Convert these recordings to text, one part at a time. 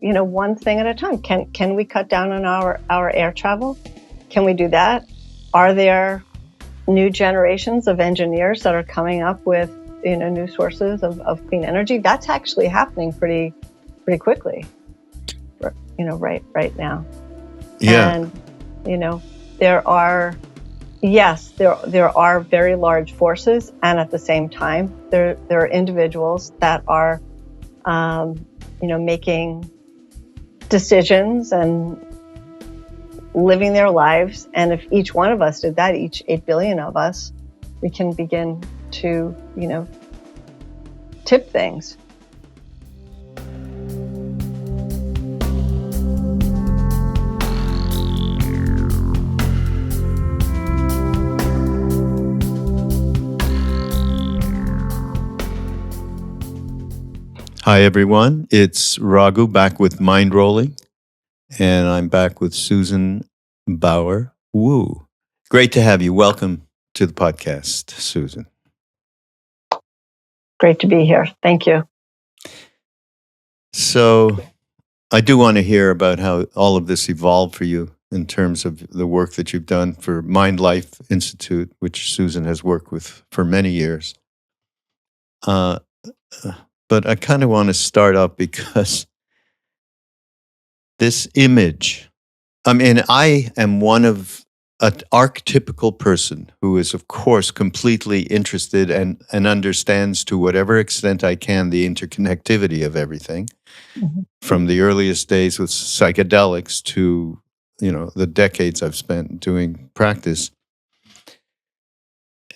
one thing at a time. Can we cut down on our air travel? Can we do that? Are there new generations of engineers that are coming up with new sources of clean energy? That's actually happening pretty quickly, right now. Yeah. And there are very large forces, and at the same time there are individuals that are making decisions and living their lives. And if each one of us did that, each 8 billion of us, we can begin to tip things. Hi, everyone. It's Raghu back with Mindrolling, and I'm back with Susan Bauer-Wu. Great to have you. Welcome to the podcast, Susan. Great to be here. Thank you. So I do want to hear about how all of this evolved for you in terms of the work that you've done for Mind Life Institute, which Susan has worked with for many years. But I kind of want to start up because this image, I am one of an archetypical person who is, of course, completely interested and understands to whatever extent I can the interconnectivity of everything, from the earliest days with psychedelics to, the decades I've spent doing practice.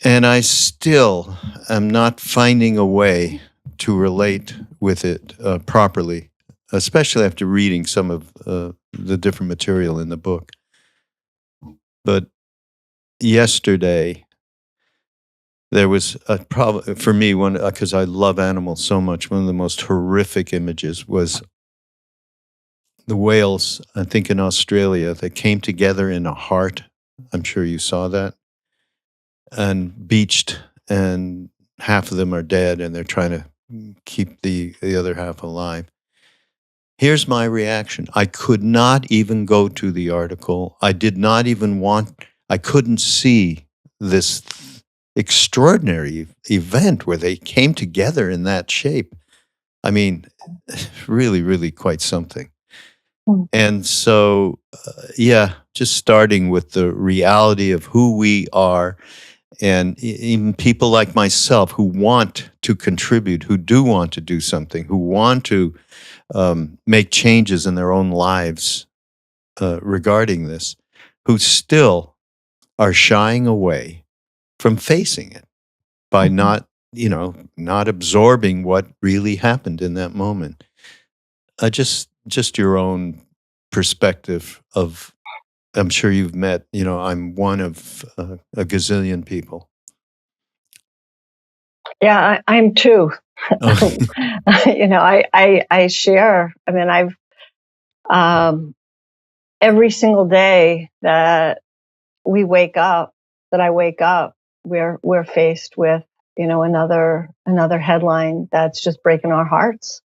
And I still am not finding a way to relate with it properly, especially after reading some of the different material in the book. But yesterday, there was for me, because I love animals so much, one of the most horrific images was the whales, I think in Australia, that came together in a heart. I'm sure you saw that. And beached, and half of them are dead, and they're trying to keep the other half alive. Here's my reaction. I could not even go to the article. I couldn't see this extraordinary event where they came together in that shape. I mean, really, really quite something. And so, just starting with the reality of who we are, and even people like myself who want to contribute, who do want to do something, who want to make changes in their own lives regarding this, who still are shying away from facing it by not absorbing what really happened in that moment. Just your own perspective of, I'm sure you've met, I'm one of a gazillion people. Yeah, I'm too. Oh. I share. I mean, I've every single day that I wake up, we're faced with another headline that's just breaking our hearts,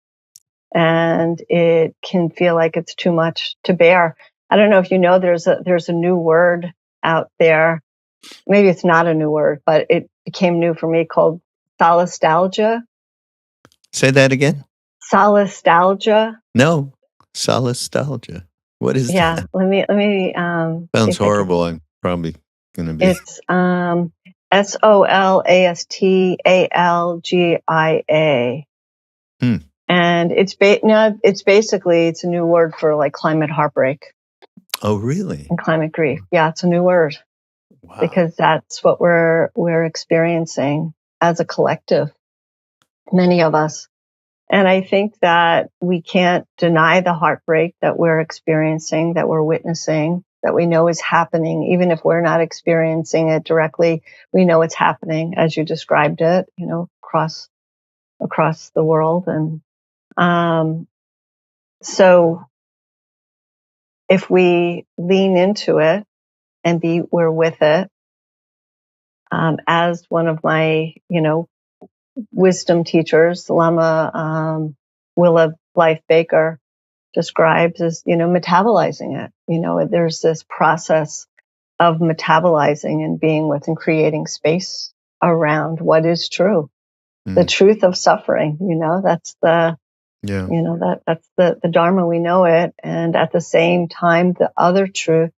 and it can feel like it's too much to bear. I don't know if you know, there's a new word out there. Maybe it's not a new word, but it became new for me, called solastalgia. Say that again. Solastalgia. No, solastalgia. What is that? Yeah, let me. Sounds horrible. I'm probably going to be. It's solastalgia. And it's basically a new word for like climate heartbreak. Oh, really? And climate grief. Yeah, it's a new word. Wow. Because that's what we're experiencing as a collective, many of us. And I think that we can't deny the heartbreak that we're experiencing, that we're witnessing, that we know is happening. Even if we're not experiencing it directly, we know it's happening, as you described it, across the world. And so if we lean into it and we're with it, as one of my, wisdom teachers, Lama Willa Blythe Baker, describes is, metabolizing it. There's this process of metabolizing and being with and creating space around what is true. The truth of suffering, that's the, that's the Dharma, we know it. And at the same time, the other truth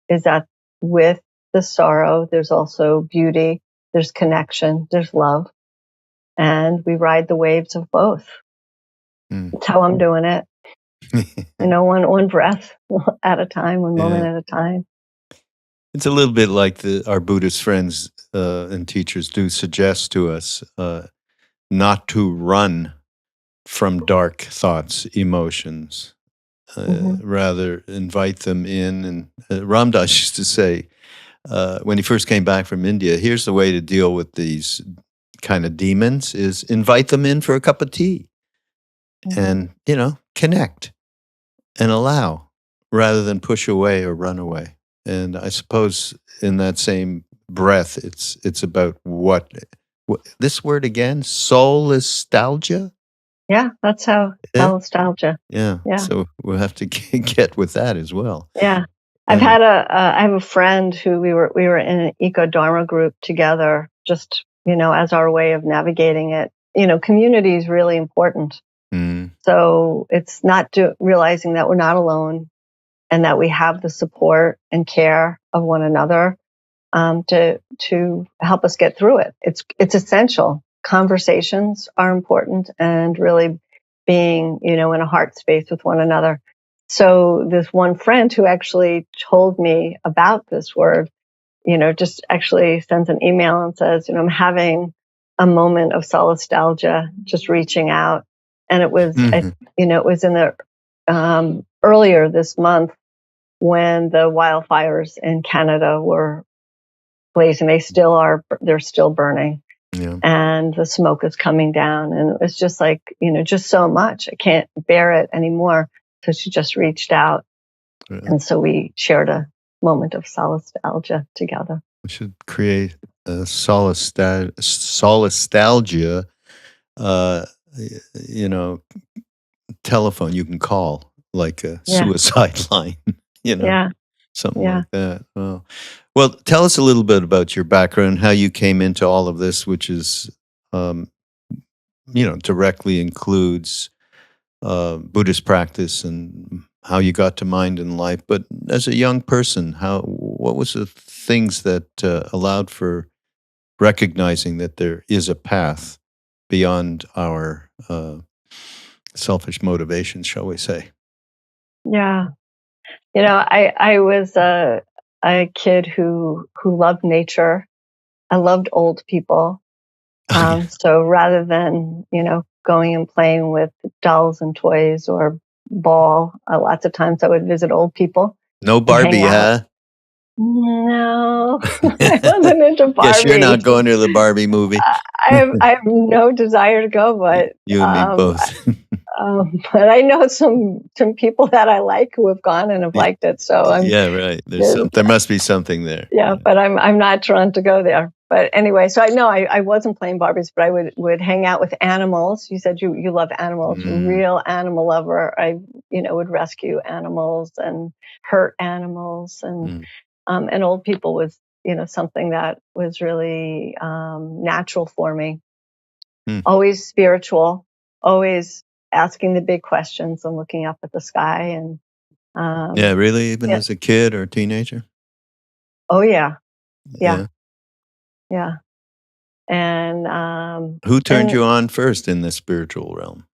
is that with the sorrow, there's also beauty, there's connection, there's love. And we ride the waves of both. That's how I'm doing it. One breath at a time, one moment at a time. It's a little bit like our Buddhist friends and teachers do suggest to us not to run from dark thoughts, emotions, rather invite them in. And Ram Dass used to say, when he first came back from India, here's the way to deal with these kind of demons is invite them in for a cup of tea and, connect and allow rather than push away or run away. And I suppose in that same breath, it's about what this word again, soul-nostalgia? Yeah, that's how nostalgia. Yeah. So we'll have to get with that as well. Yeah. I have a friend who we were in an eco dharma group together, just, as our way of navigating it. Community is really important. So it's not realizing that we're not alone and that we have the support and care of one another to help us get through it. It's essential. Conversations are important, and really being, in a heart space with one another. So this one friend who actually told me about this word, just actually sends an email and says, I'm having a moment of solastalgia, just reaching out. And it was, it was in the earlier this month when the wildfires in Canada were blazing. They're still burning. Yeah. And the smoke is coming down. And it was just like, just so much. I can't bear it anymore. So she just reached out. Yeah. And so we shared a moment of solastalgia together. We should create a solastalgia, telephone you can call, like a suicide line, something like that. Well, tell us a little bit about your background, how you came into all of this, which is, directly includes Buddhist practice and how you got to Mind and Life. But as a young person, what was the things that allowed for recognizing that there is a path beyond our selfish motivations, shall we say? Yeah. I was a kid who loved nature. I loved old people. So rather than, going and playing with dolls and toys or ball, lots of times I would visit old people. No Barbie, huh? No, I wasn't into Barbie. Guess you're not going to the Barbie movie. I have no desire to go, but you and me both. But I know some people that I like who have gone and have liked it. So right. There must be something there. Yeah, but I'm not drawn to go there. But anyway, so I wasn't playing Barbies, but I would hang out with animals. You said you love animals, real animal lover. I would rescue animals and hurt animals, and old people was something that was really natural for me. Always spiritual, always asking the big questions and looking up at the sky and really, even as a kid or a teenager. Oh yeah. And who turned you on first in the spiritual realm?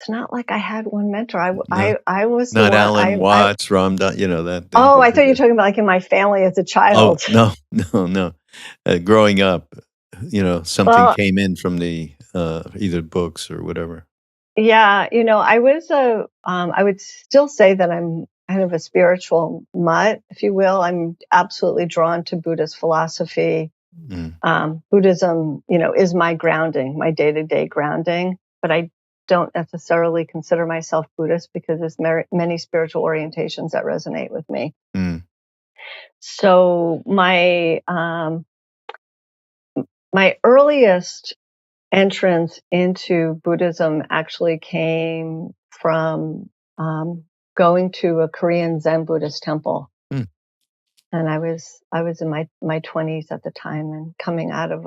It's not like I had one mentor. I was not Alan Watts, Ram Dass, that. Oh, I thought you were talking about like in my family as a child. Oh no. Growing up, something came in from the either books or whatever. Yeah, I was I would still say that I'm kind of a spiritual mutt, if you will. I'm absolutely drawn to Buddhist philosophy. Buddhism, is my grounding, my day-to-day grounding, but I don't necessarily consider myself Buddhist because there's many spiritual orientations that resonate with me. So my earliest entrance into Buddhism actually came from going to a Korean Zen Buddhist temple. And I was in my 20s at the time, and coming out of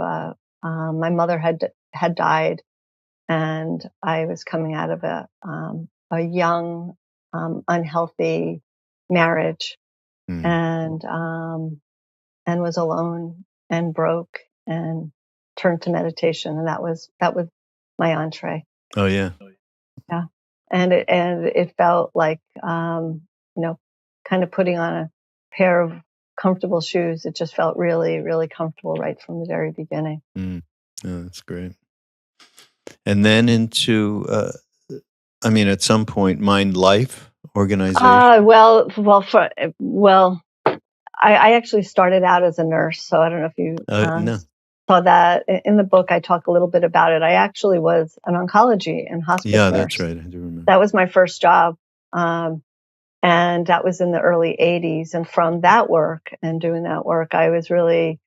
my mother had died, and I was coming out of a young, unhealthy marriage, and was alone and broke, and turned to meditation, and that was my entree. Oh yeah. Yeah, and it felt like kind of putting on a pair of comfortable shoes. It just felt really, really comfortable right from the very beginning. Oh, that's great. And then into, at some point, Mind Life organization. I actually started out as a nurse, so I don't know if you saw that in the book. I talk a little bit about it. I actually was an oncology and hospice nurse. That's right. I do remember. That was my first job. And that was in the early 80s. And from that work and doing that work, I was really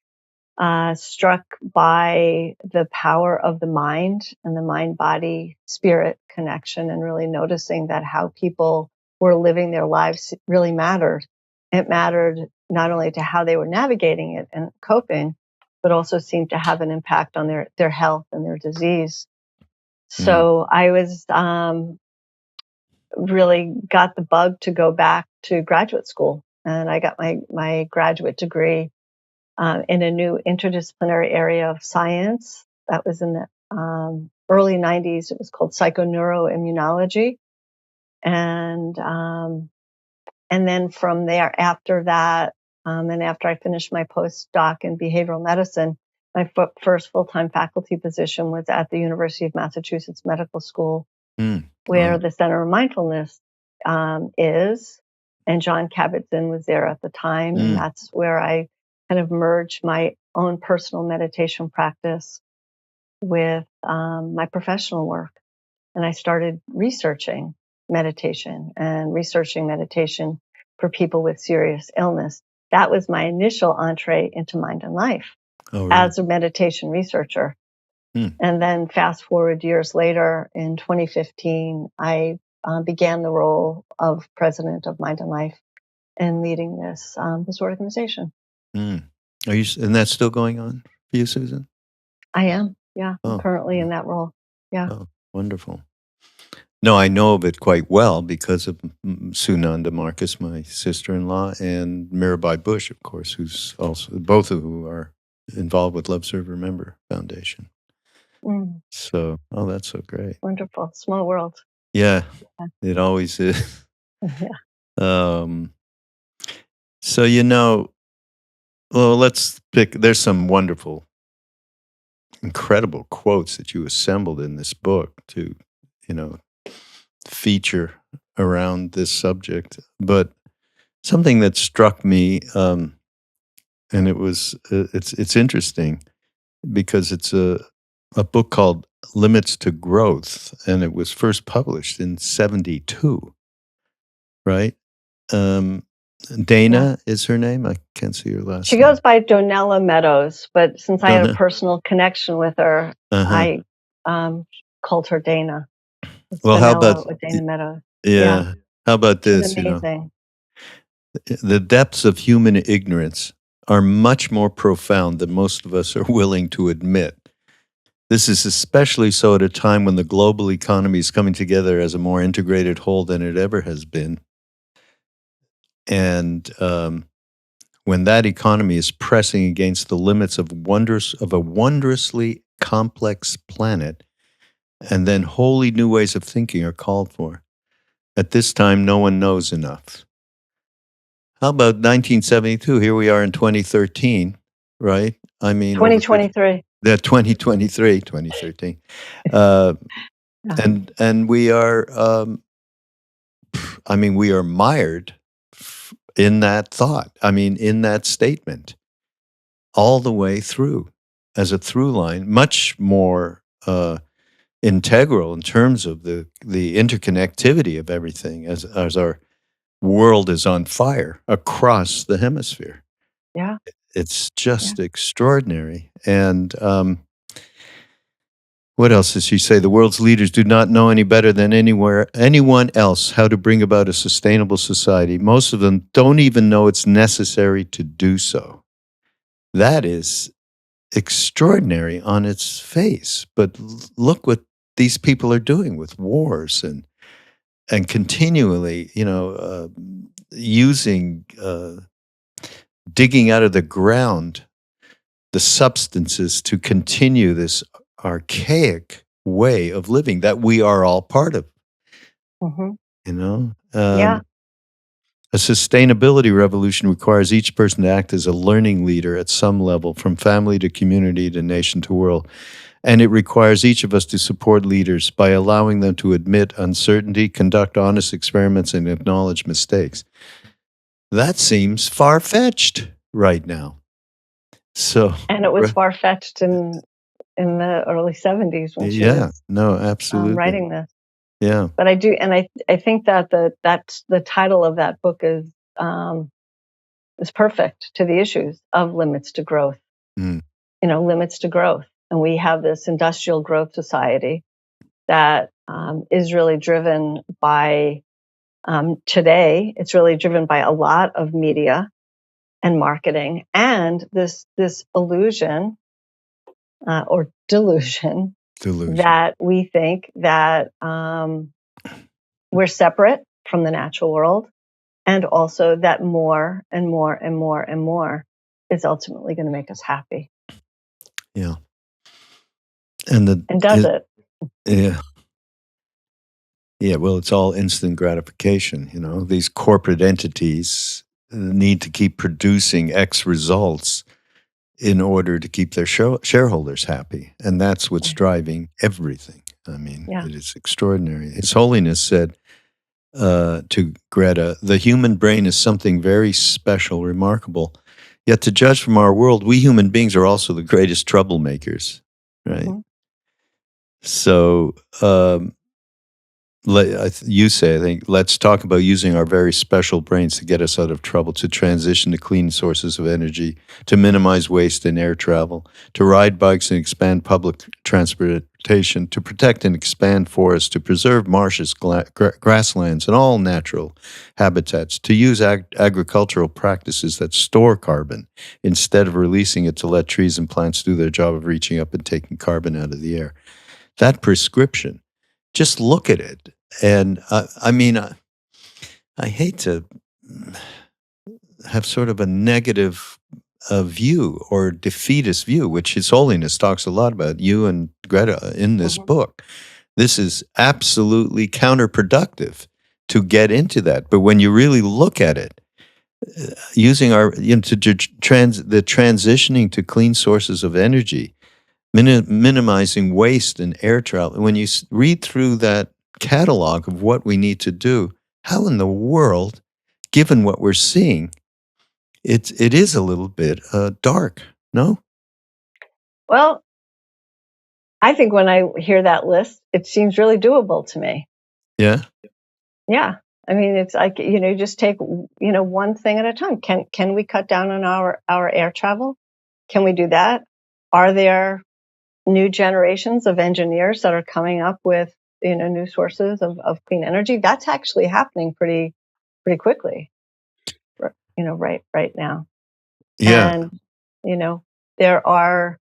struck by the power of the mind and the mind-body-spirit connection, and really noticing that how people were living their lives really mattered. It mattered not only to how they were navigating it and coping, but also seemed to have an impact on their health and their disease. So I was really got the bug to go back to graduate school, and I got my graduate degree in a new interdisciplinary area of science. That was in the early 90s. It was called psychoneuroimmunology. And then from there, after that, and after I finished my postdoc in behavioral medicine, my first full-time faculty position was at the University of Massachusetts Medical School, where the Center of Mindfulness is. And John Kabat-Zinn was there at the time. And that's where I kind of merged my own personal meditation practice with my professional work. And I started researching meditation for people with serious illness. That was my initial entree into Mind and Life as a meditation researcher. And then fast forward years later, in 2015, I began the role of president of Mind and Life and leading this organization. Are you? And that's still going on for you, Susan? I am. Yeah, I'm currently in that role. Yeah. Oh, wonderful. No, I know of it quite well because of Sunanda Markus, my sister-in-law, and Mirabai Bush, of course, who's also, both of who are involved with Love Serve Remember Foundation. So, that's so great. Wonderful. Small world. Yeah, it always is. Yeah. So, let's pick, there's some wonderful, incredible quotes that you assembled in this book to, feature around this subject. But something that struck me, and it's interesting because it's a book called Limits to Growth, and it was first published in 1972, right? Dana is her name. I can't see her last name. She goes by Donella Meadows, but since I have a personal connection with her, I called her Dana. Well, how about Dana Meadows? Yeah. How about this? She's amazing. The depths of human ignorance are much more profound than most of us are willing to admit. This is especially so at a time when the global economy is coming together as a more integrated whole than it ever has been. And when that economy is pressing against the limits of a wondrously complex planet, and then wholly new ways of thinking are called for. At this time, no one knows enough. How about 1972? Here we are in 2013, right? 2023. 2013. And we are, we are mired in that thought. In that statement, all the way through, as a through line, much more integral in terms of the interconnectivity of everything as our world is on fire across the hemisphere. Yeah. It's just extraordinary. And What else does she say? The world's leaders do not know any better than anyone else how to bring about a sustainable society. Most of them don't even know it's necessary to do so. That is extraordinary on its face. But look what these people are doing with wars and continually, using, digging out of the ground the substances to continue this archaic way of living that we are all part of. Yeah. A sustainability revolution requires each person to act as a learning leader at some level, from family to community to nation to world. And it requires each of us to support leaders by allowing them to admit uncertainty, conduct honest experiments, and acknowledge mistakes. That seems far-fetched right now. And it was far-fetched in the early 70s when she was absolutely writing this. Yeah. But I do, and I think that that's the title of that book is perfect to the issues of limits to growth. Limits to growth. And we have this industrial growth society that is really driven by, today, it's really driven by a lot of media and marketing and this illusion or delusion that we think that we're separate from the natural world, and also that more and more and more and more is ultimately going to make us happy. Yeah. And does it? Yeah. Yeah, well, it's all instant gratification. These corporate entities need to keep producing X results in order to keep their shareholders happy. And that's what's driving everything. I mean, It is extraordinary. His Holiness said to Greta, the human brain is something very special, remarkable. Yet to judge from our world, we human beings are also the greatest troublemakers, right? So you say, I think, let's talk about using our very special brains to get us out of trouble, to transition to clean sources of energy, to minimize waste in air travel, to ride bikes and expand public transportation, to protect and expand forests, to preserve marshes, grasslands, and all natural habitats, to use agricultural practices that store carbon instead of releasing it to let trees and plants do their job of reaching up and taking carbon out of the air. That prescription, just look at it. And I hate to have sort of a negative view or defeatist view, which His Holiness talks a lot about, you and Greta, in this book. This is absolutely counterproductive to get into that. But when you really look at it, using our, the transitioning to clean sources of energy, minimizing waste and air travel. When you read through that catalog of what we need to do, how in the world, given what we're seeing, it is a little bit dark, no? Well, I think when I hear that list, it seems really doable to me. Yeah? Yeah. I mean, it's like, just take, one thing at a time. Can we cut down on our air travel? Can we do that? Are there new generations of engineers that are coming up with, new sources of clean energy? That's actually happening pretty quickly, right now. Yeah. And, there are,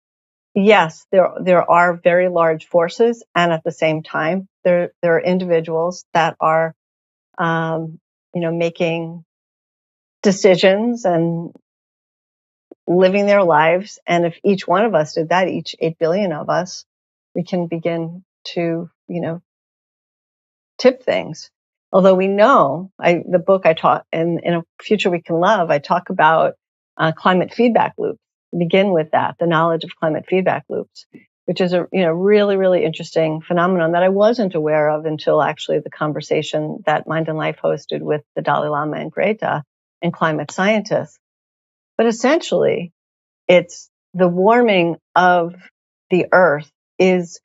yes, there are very large forces. And at the same time, there are individuals that are, making decisions and living their lives. And if each one of us did that, each 8 billion of us, we can begin to, tip things. Although we know, the book I taught in A Future We Can Love, I talk about climate feedback loops. Begin with that, the knowledge of climate feedback loops, which is a really, really interesting phenomenon that I wasn't aware of until actually the conversation that Mind and Life hosted with the Dalai Lama and Greta and climate scientists. But essentially, it's the warming of the earth is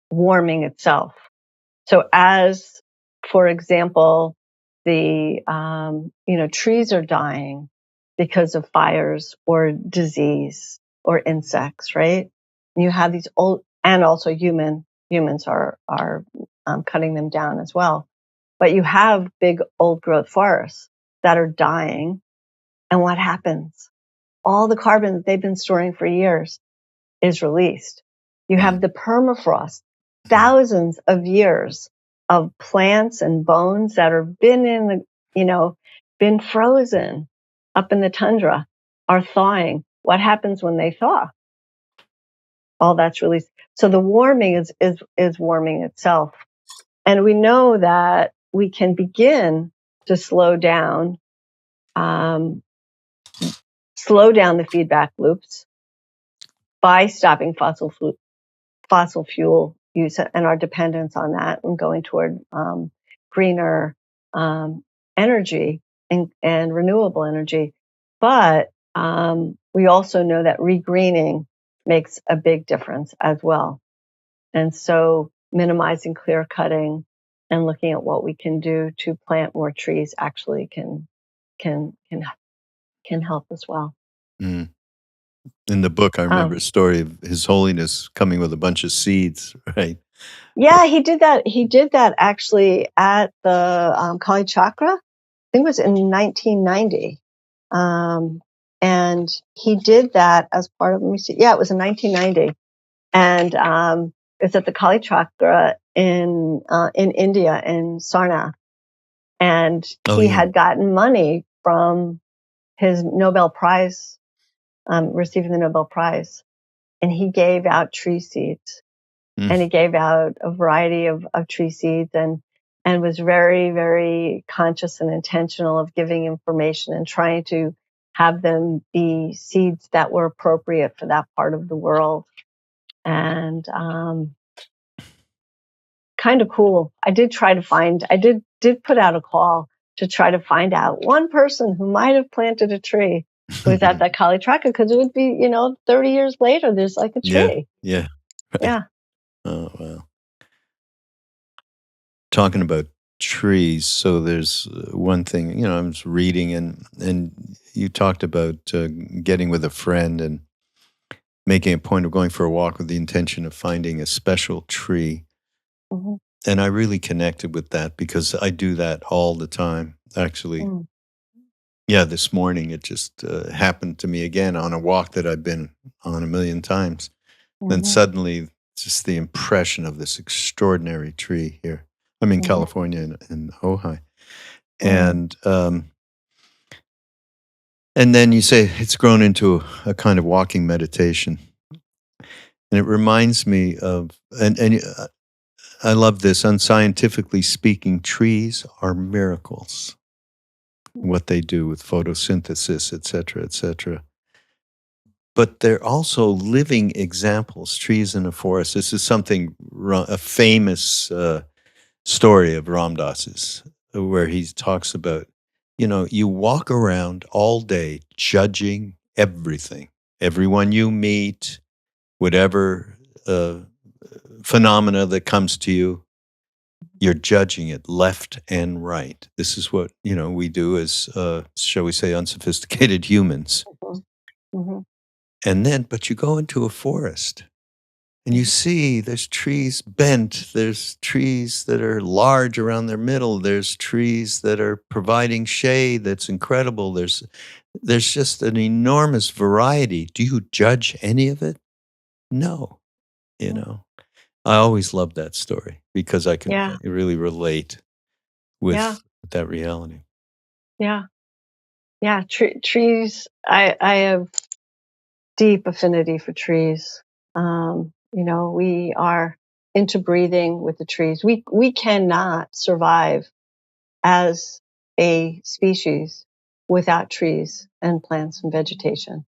warming itself. So as, for example, the, trees are dying because of fires or disease or insects, right? And you have these old, and also humans are cutting them down as well. But you have big old growth forests that are dying, and what happens? All the carbon that they've been storing for years is released. You have the permafrost, thousands of years of plants and bones that have been frozen up in the tundra are thawing. What happens when they thaw? All that's released. So the warming is warming itself. And we know that we can begin to slow down the feedback loops by stopping fossil fuel use and our dependence on that, and going toward greener energy and renewable energy. But we also know that regreening makes a big difference as well. And so minimizing clear cutting and looking at what we can do to plant more trees actually can help as well. Mm. In the book, I remember a story of His Holiness coming with a bunch of seeds, right? Yeah, he did that. He did that actually at the Kali Chakra. I think it was in 1990. And he did that as part of, let me see. Yeah, it was in 1990. And it's at the Kali Chakra in India, in Sarnath. And he had gotten money from his Nobel Prize, receiving the Nobel Prize. And he gave out tree seeds. And he gave out a variety of tree seeds and was very, very conscious and intentional of giving information and trying to have them be seeds that were appropriate for that part of the world. And kind of cool. I did put out a call to try to find out one person who might have planted a tree who was at that Kali Chakra, because it would be, 30 years later, there's like a tree. Yeah. Right. Yeah. Oh, wow. Talking about trees, so there's one thing, I was reading and you talked about getting with a friend and making a point of going for a walk with the intention of finding a special tree. Mm-hmm. And I really connected with that because I do that all the time, actually. Yeah, this morning it just happened to me again on a walk that I've been on a million times. Then suddenly, just the impression of this extraordinary tree here. I'm in California in Ojai. And then you say it's grown into a kind of walking meditation. And it reminds me of, and I love this, unscientifically speaking, trees are miracles. What they do with photosynthesis, et cetera, et cetera. But they're also living examples, trees in a forest. This is a famous story of Ram Dass's, where he talks about, you walk around all day judging everything, everyone you meet, whatever phenomena that comes to you, you're judging it left and right. This is what, we do as, shall we say, unsophisticated humans. And then, but you go into a forest and you see there's trees bent, there's trees that are large around their middle, there's trees that are providing shade that's incredible. There's just an enormous variety. Do you judge any of it? No. I always loved that story because I can really relate with that reality. Yeah. Yeah. Trees, I have deep affinity for trees. We are interbreathing with the trees. We cannot survive as a species without trees and plants and vegetation.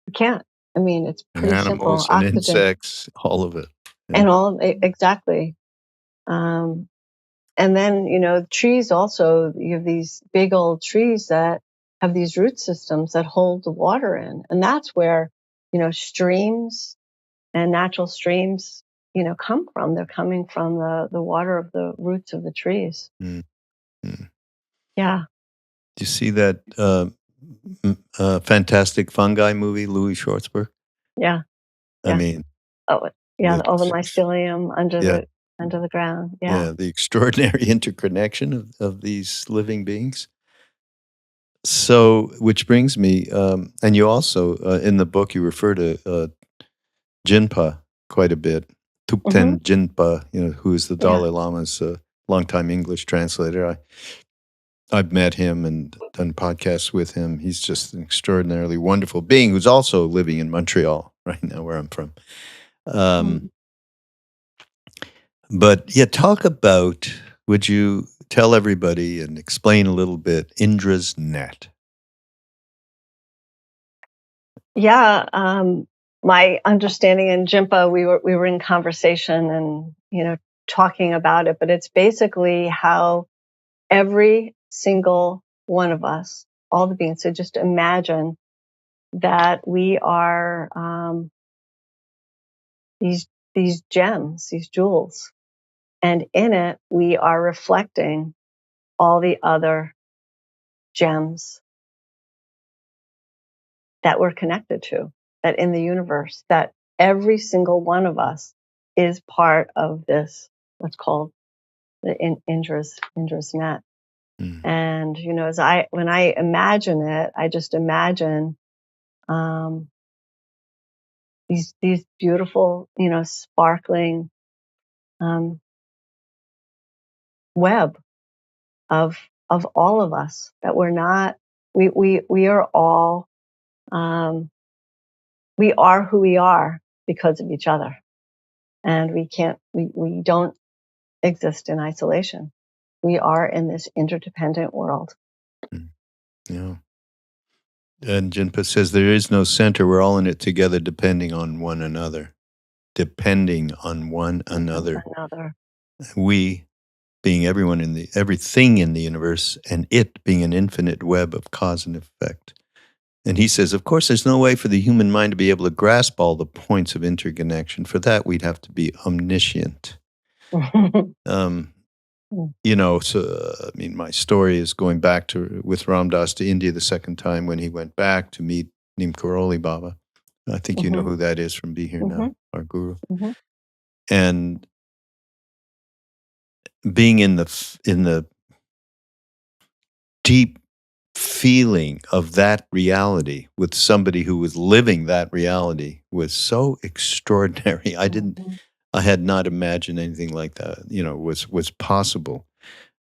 We can't. I mean, it's pretty Animals simple. and Oxygen. insects, all of it. Yeah. And all, exactly. And then, trees also, you have these big old trees that have these root systems that hold the water in. And that's where, streams and natural streams, come from. They're coming from the water of the roots of the trees. Mm-hmm. Yeah. Do you see that Fantastic Fungi movie, Louis Schwartzberg? Yeah. I mean, Yeah, all the Which, mycelium under yeah, the ground. Yeah. the extraordinary interconnection of these living beings. So, which brings me, and you also, in the book, you refer to Jinpa quite a bit. Mm-hmm. Thupten Jinpa, who is the Yeah. Dalai Lama's longtime English translator. I've met him and done podcasts with him. He's just an extraordinarily wonderful being who's also living in Montreal right now, where I'm from. Mm. But yeah, would you tell everybody and explain a little bit Indra's net? Yeah. My understanding in Jimpa, we were in conversation and, talking about it, but it's basically how every single one of us, all the beings, so just imagine that we are these gems, these jewels, and in it we are reflecting all the other gems that we're connected to, that in the universe, that every single one of us is part of this, what's called the Indra's net. Mm. And when I imagine it, I just imagine these beautiful, sparkling web of all of us, that we're not, we are all, we are who we are because of each other, and we don't exist in isolation. We are in this interdependent world. Mm. Yeah. And Jinpa says there is no center. We're all in it together, depending on one another. Depending on one another. We being everything in the universe, and it being an infinite web of cause and effect. And he says, of course, there's no way for the human mind to be able to grasp all the points of interconnection. For that, we'd have to be omniscient. So, my story is going back with Ram Dass to India the second time when he went back to meet Neem Karoli Baba. I think you know who that is from Be Here Now, our guru. And being in the deep feeling of that reality with somebody who was living that reality was so extraordinary. I had not imagined anything like that, was possible.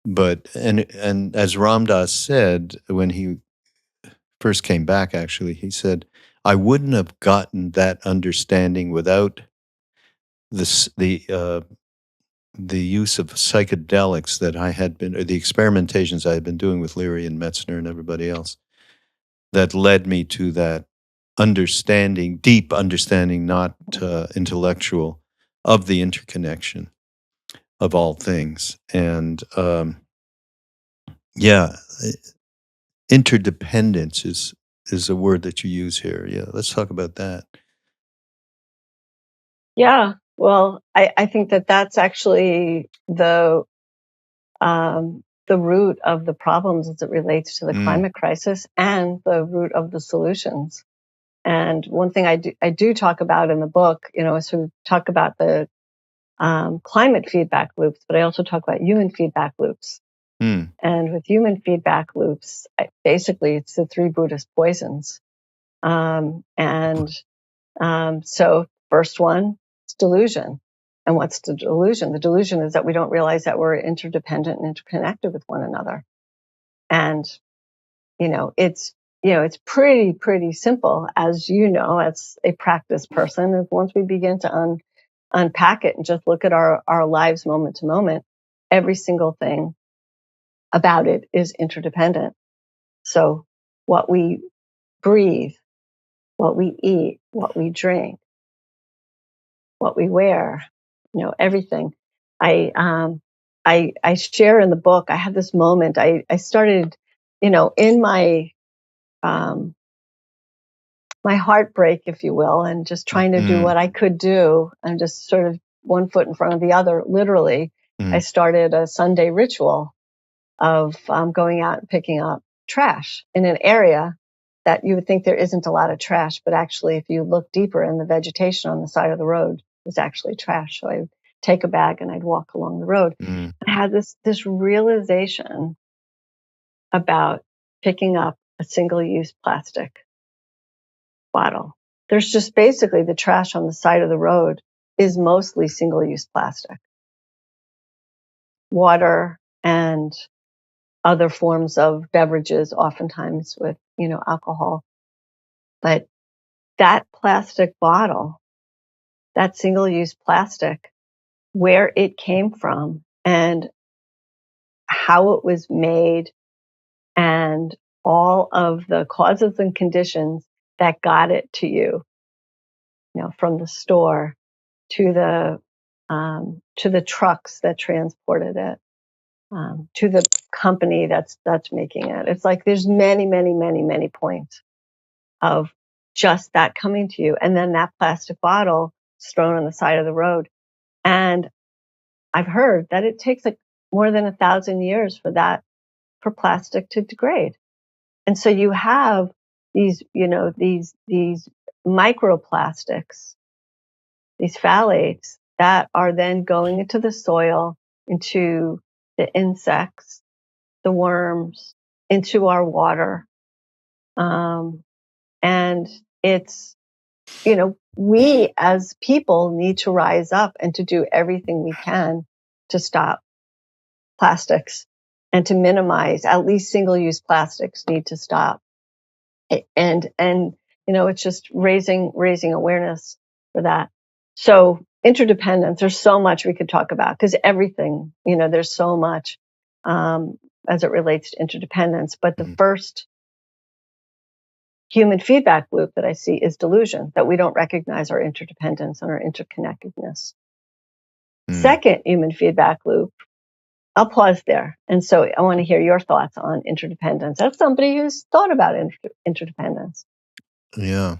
But and as Ram Dass said when he first came back, actually, he said, I wouldn't have gotten that understanding without the use of psychedelics that I had been, or the experimentations I had been doing with Leary and Metzner and everybody else, that led me to that understanding, deep understanding, not intellectual, of the interconnection of all things. And interdependence is a word that you use here. Yeah, let's talk about that. Yeah, well, I think that that's actually the root of the problems as it relates to the climate crisis, and the root of the solutions. And one thing I do talk about in the book, is we talk about the climate feedback loops, but I also talk about human feedback loops. And with human feedback loops, basically it's the three Buddhist poisons. So first one, it's delusion. And what's the delusion? The delusion is that we don't realize that we're interdependent and interconnected with one another. And, it's pretty simple, as as a practice person. And once we begin to unpack it and just look at our lives moment to moment, every single thing about it is interdependent. So what we breathe, what we eat, what we drink, what we wear, everything. I share in the book, I had this moment. I started, in my my heartbreak, if you will, and just trying to do what I could do, and just sort of one foot in front of the other, literally. I started a Sunday ritual of going out and picking up trash in an area that you would think there isn't a lot of trash, but actually, if you look deeper in the vegetation on the side of the road, was actually trash. So I would take a bag and I'd walk along the road. Mm. I had this realization about picking up a single-use plastic bottle. There's just basically the trash on the side of the road is mostly single-use plastic. Water and other forms of beverages, oftentimes with, alcohol. But that plastic bottle, that single-use plastic, where it came from and how it was made and all of the causes and conditions that got it to you, from the store to the trucks that transported it, to the company that's making it. It's like there's many, many, many, many points of just that coming to you, and then that plastic bottle is thrown on the side of the road. And I've heard that it takes like more than 1,000 years for plastic to degrade. And so you have these, these microplastics, these phthalates that are then going into the soil, into the insects, the worms, into our water. And it's, we as people need to rise up and to do everything we can to stop plastics and to minimize, at least single-use plastics need to stop. And it's just raising awareness for that. So interdependence, there's so much we could talk about because everything, there's so much as it relates to interdependence. But the first human feedback loop that I see is delusion, that we don't recognize our interdependence and our interconnectedness. Second human feedback loop, I'll pause there. And so I want to hear your thoughts on interdependence. As somebody who's thought about interdependence. Yeah.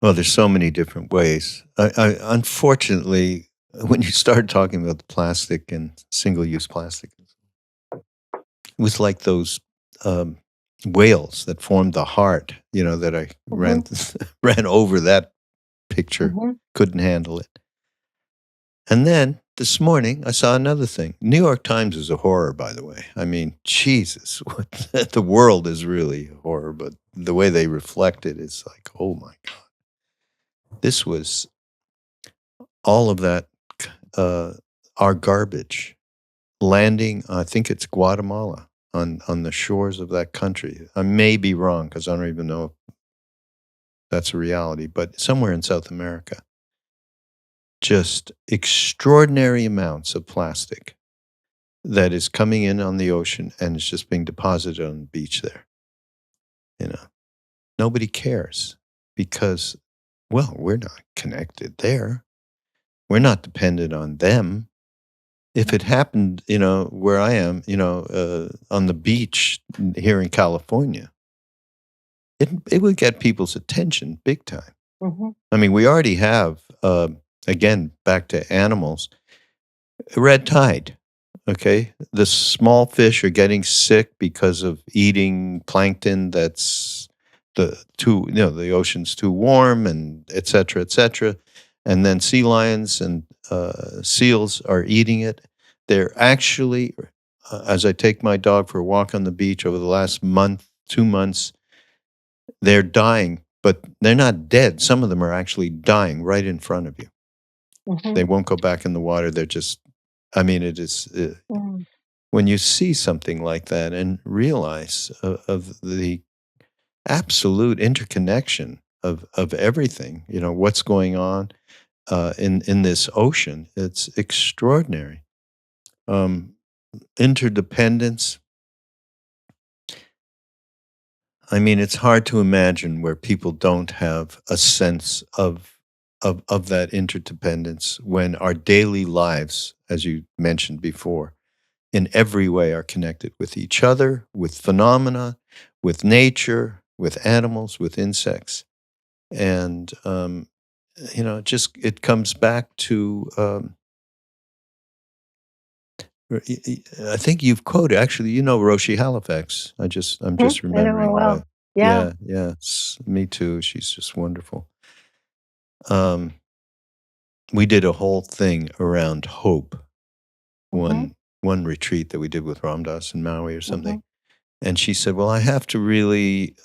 Well, there's so many different ways. Unfortunately, when you started talking about the plastic and single-use plastic, it was like those whales that formed the heart, that I ran over that picture, couldn't handle it. And then this morning, I saw another thing. New York Times is a horror, by the way. I mean, Jesus, the world is really a horror, but the way they reflect it is like, oh my God. This was all of that, our garbage landing, I think it's Guatemala, on the shores of that country. I may be wrong because I don't even know if that's a reality, but somewhere in South America. Just extraordinary amounts of plastic that is coming in on the ocean and it's just being deposited on the beach there. Nobody cares because, well, we're not connected there. We're not dependent on them. If it happened, where I am, on the beach here in California, it would get people's attention big time. I mean, we already have, again, back to animals, red tide. Okay, the small fish are getting sick because of eating plankton that's the ocean's too warm, and et cetera, et cetera. And then sea lions and seals are eating it. They're actually, as I take my dog for a walk on the beach over the last month, 2 months, they're dying, but they're not dead. Some of them are actually dying right in front of you. They won't go back in the water. They're just, I mean, it is, when you see something like that and realize of the absolute interconnection of everything, what's going on in this ocean, it's extraordinary. Interdependence. I mean, it's hard to imagine where people don't have a sense of that interdependence when our daily lives, as you mentioned before, in every way are connected with each other, with phenomena, with nature, with animals, with insects. And, it comes back to, I think you've quoted, actually, Roshi Halifax. I'm just remembering. I know her well. Yeah. Yeah, me too. She's just wonderful. we did a whole thing around hope. Mm-hmm. One retreat that we did with Ram Dass in Maui or something. Mm-hmm. And she said, well, I have to really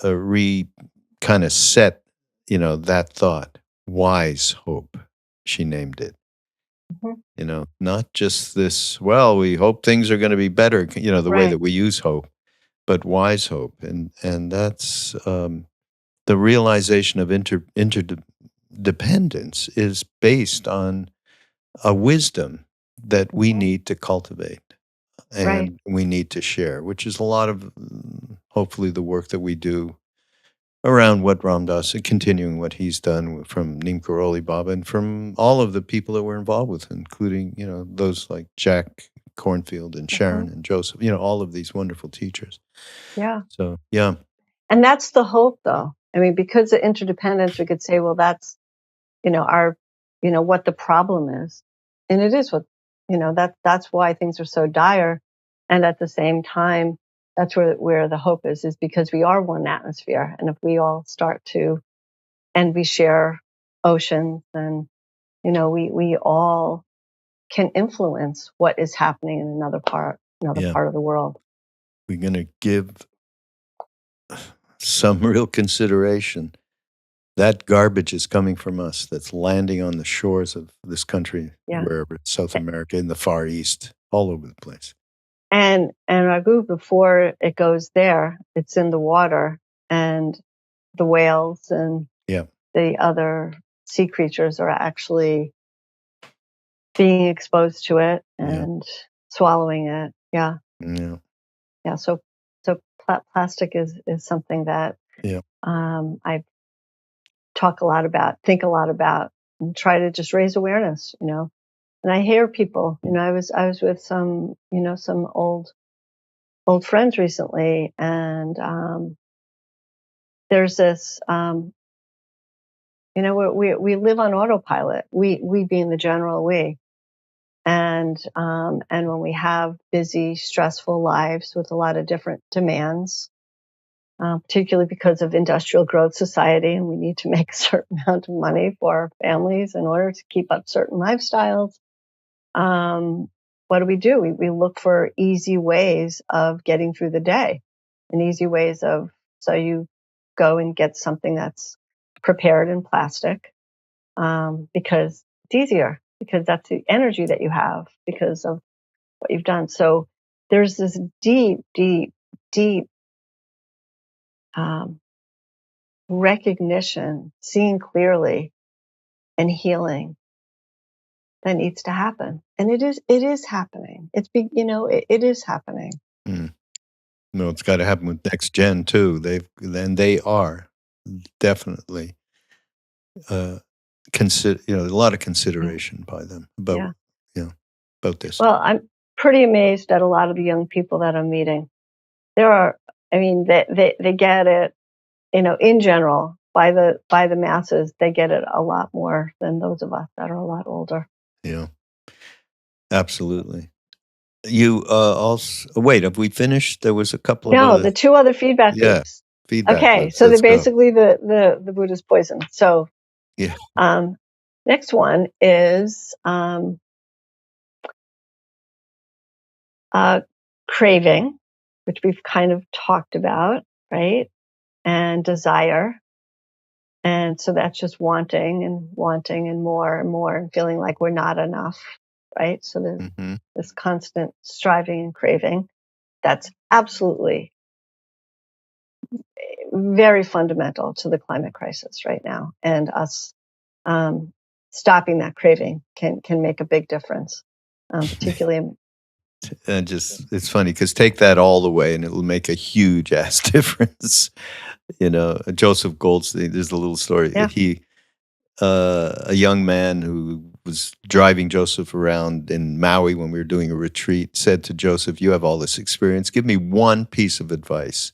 kind of set, that thought. Wise hope, she named it. Mm-hmm. Not just this, well, we hope things are going to be better, the way Right. that we use hope, but wise hope. And that's the realization of interdependence is based on a wisdom that we Mm-hmm. need to cultivate and Right. we need to share, which is a lot of hopefully the work that we do around what Ram Dass, continuing what he's done from Neem Karoli Baba and from all of the people that we're involved with, including, those like Jack Cornfield and Sharon and Joseph, all of these wonderful teachers. Yeah. So, yeah. And that's the hope, though. I mean, because of interdependence, we could say, well, that's, our, what the problem is. And it is what, that's why things are so dire. And at the same time, that's where the hope is because we are one atmosphere. And if we all start to, and we share oceans and, we all can influence what is happening in another part of the world. We're going to give some real consideration. That garbage is coming from us that's landing on the shores of this country, wherever it's South America, in the Far East, all over the place. And Raghu, before it goes there, it's in the water, and the whales and the other sea creatures are actually being exposed to it and swallowing it. Yeah. So plastic is something that I think a lot about, and try to just raise awareness. And I hear people. I was with some some old friends recently, and there's this. We live on autopilot. We being the general we. And when we have busy, stressful lives with a lot of different demands, particularly because of industrial growth society, and we need to make a certain amount of money for our families in order to keep up certain lifestyles. What do? We look for easy ways of getting through the day, and easy ways so you go and get something that's prepared in plastic, because it's easier, because that's the energy that you have because of what you've done. So there's this deep, deep, deep recognition, seeing clearly, and healing that needs to happen, and it is happening. It is happening. No, it's got to happen with next gen too. They are definitely consider a lot of consideration by them about about this. Well, I'm pretty amazed at a lot of the young people that I'm meeting. They get it, in general, by the masses. They get it a lot more than those of us that are a lot older. Yeah, absolutely. You also wait. Have we finished? There was a couple of other. The two other feedback loops. Feedback. Okay, so they're basically the Buddha's poison. So next one is craving, which we've kind of talked about, right? And desire. And so that's just wanting and more and more, and feeling like we're not enough, right? So there's this constant striving and craving. That's absolutely very fundamental to the climate crisis right now. And us stopping that craving can make a big difference, particularly. And it's funny because take that all the way and it will make a huge ass difference. Joseph Goldstein, there's a little story. He, a young man who was driving Joseph around in Maui when we were doing a retreat, said to Joseph, "You have all this experience. Give me one piece of advice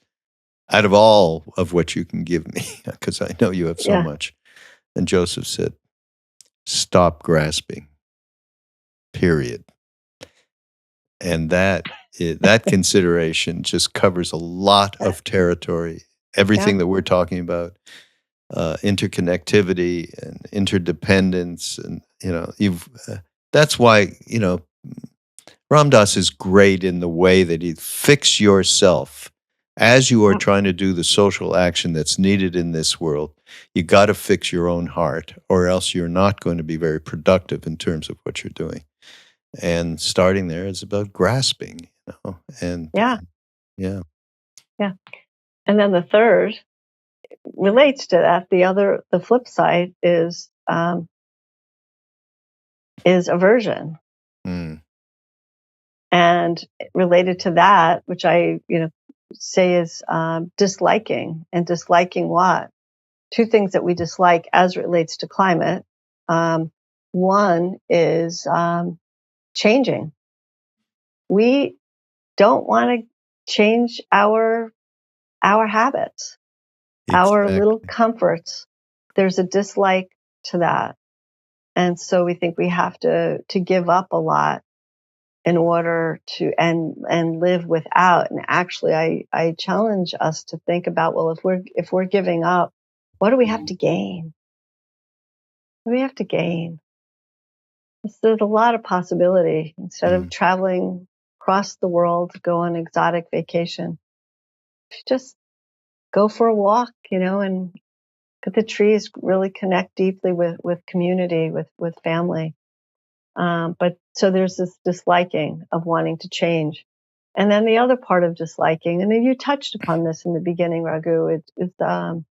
out of all of what you can give me, because I know you have so much." And Joseph said, "Stop grasping, period." And that consideration just covers a lot of territory. Everything that we're talking about, interconnectivity and interdependence and that's why, Ram Dass is great in the way that he fix yourself. As you are trying to do the social action that's needed in this world, you got to fix your own heart, or else you're not going to be very productive in terms of what you're doing. And starting there is about grasping, and Yeah. yeah. Yeah. And then the third relates to that. The flip side is aversion. Mm. And related to that, which I, say is disliking. And disliking what? Two things that we dislike as it relates to climate. One is changing. We don't want to change our habits, our little Exactly. comforts. There's a dislike to that. And so we think we have to give up a lot in order to and live without. And actually I challenge us to think about, well, if we're giving up, what do we have to gain? What do we have to gain? There's a lot of possibility. Instead of traveling across the world to go on exotic vacation, just go for a walk, and get the trees, really connect deeply with community, with family. But so there's this disliking of wanting to change. And then the other part of disliking, and then you touched upon this in the beginning, Raghu, is um,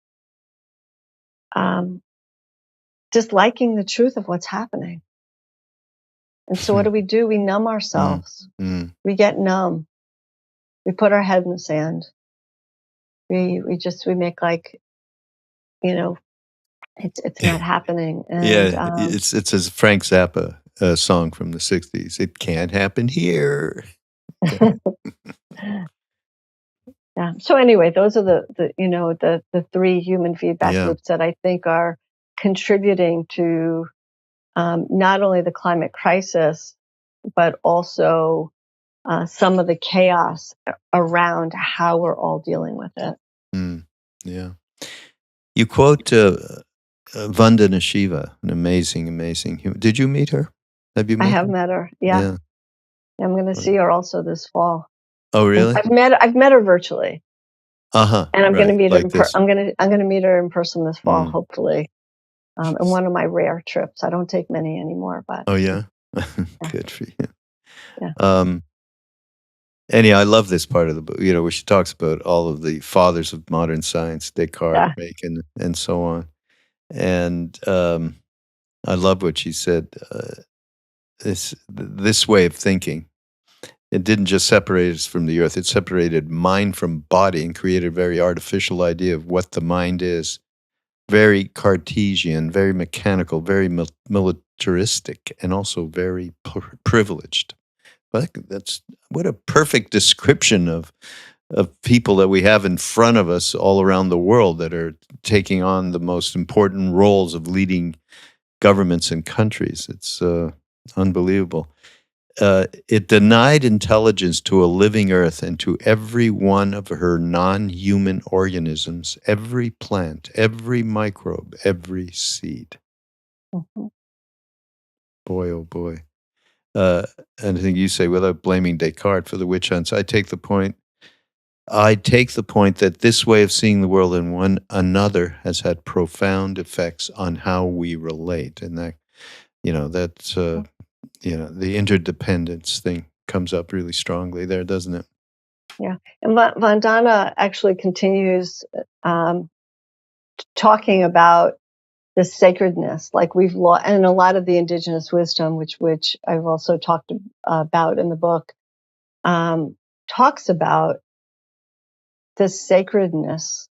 disliking the truth of what's happening. And so what do? We numb ourselves. We get numb. We put our head in the sand. We make like, it's not happening. And Yeah, it's a Frank Zappa song from the 60s. It can't happen here. yeah. So anyway, those are the three human feedback loops that I think are contributing to not only the climate crisis, but also some of the chaos around how we're all dealing with it. Yeah. You quote Vandana Shiva, an amazing, amazing human. Did you meet her? Have you met her? I have met her. Yeah. I'm going to see her also this fall. Oh, really? I've met her virtually. And I'm going to meet like her. I'm going to meet her in person this fall, hopefully. In one of my rare trips. I don't take many anymore, but. Oh yeah, good for you. Yeah. Anyhow, I love this part of the book. Where she talks about all of the fathers of modern science, Descartes, Bacon, and so on. And I love what she said. This way of thinking, it didn't just separate us from the earth, it separated mind from body and created a very artificial idea of what the mind is. Very Cartesian, very mechanical, very militaristic, and also very privileged. That's what a perfect description of people that we have in front of us all around the world that are taking on the most important roles of leading governments and countries. It's unbelievable. It denied intelligence to a living earth and to every one of her non-human organisms, every plant, every microbe, every seed. Mm-hmm. Boy, oh boy. And I think you say, without blaming Descartes for the witch hunts, I take the point that this way of seeing the world and one another has had profound effects on how we relate. And that, that's, the interdependence thing comes up really strongly there, doesn't it? Yeah. And Vandana actually continues talking about the sacredness, like we've lost, and a lot of the indigenous wisdom, which I've also talked about in the book, talks about the sacredness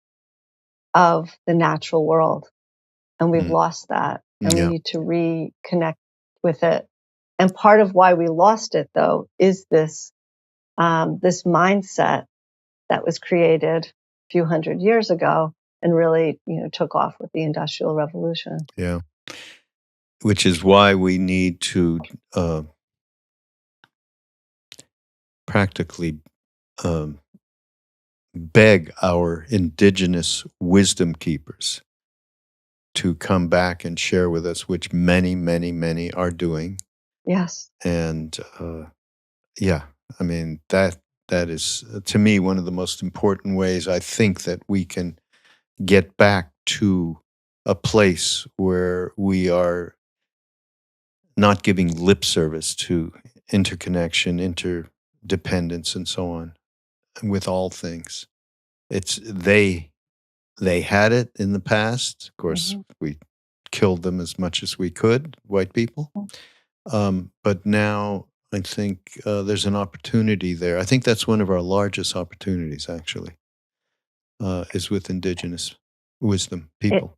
of the natural world. And we've lost that, and we need to reconnect with it. And part of why we lost it, though, is this mindset that was created a few hundred years ago and really, took off with the Industrial Revolution. Yeah. Which is why we need to practically beg our indigenous wisdom keepers to come back and share with us, which many, many, many are doing. Yes. And yeah, I mean, that is, to me, one of the most important ways I think that we can get back to a place where we are not giving lip service to interconnection, interdependence, and so on with all things. It's they had it in the past. Of course, we killed them as much as we could, white people. But now I think there's an opportunity there. I think that's one of our largest opportunities, actually, is with indigenous wisdom people.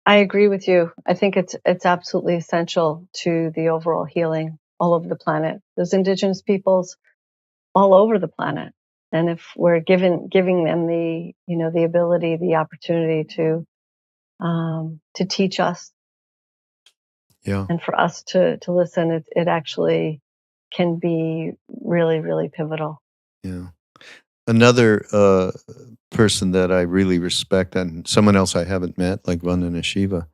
I agree with you. I think it's absolutely essential to the overall healing all over the planet. There's indigenous peoples all over the planet, and if we're giving them the the ability, the opportunity to teach us, and for us to listen, it actually can be really, really pivotal. Yeah. Another person that I really respect, and someone else I haven't met, like Vandana Shiva,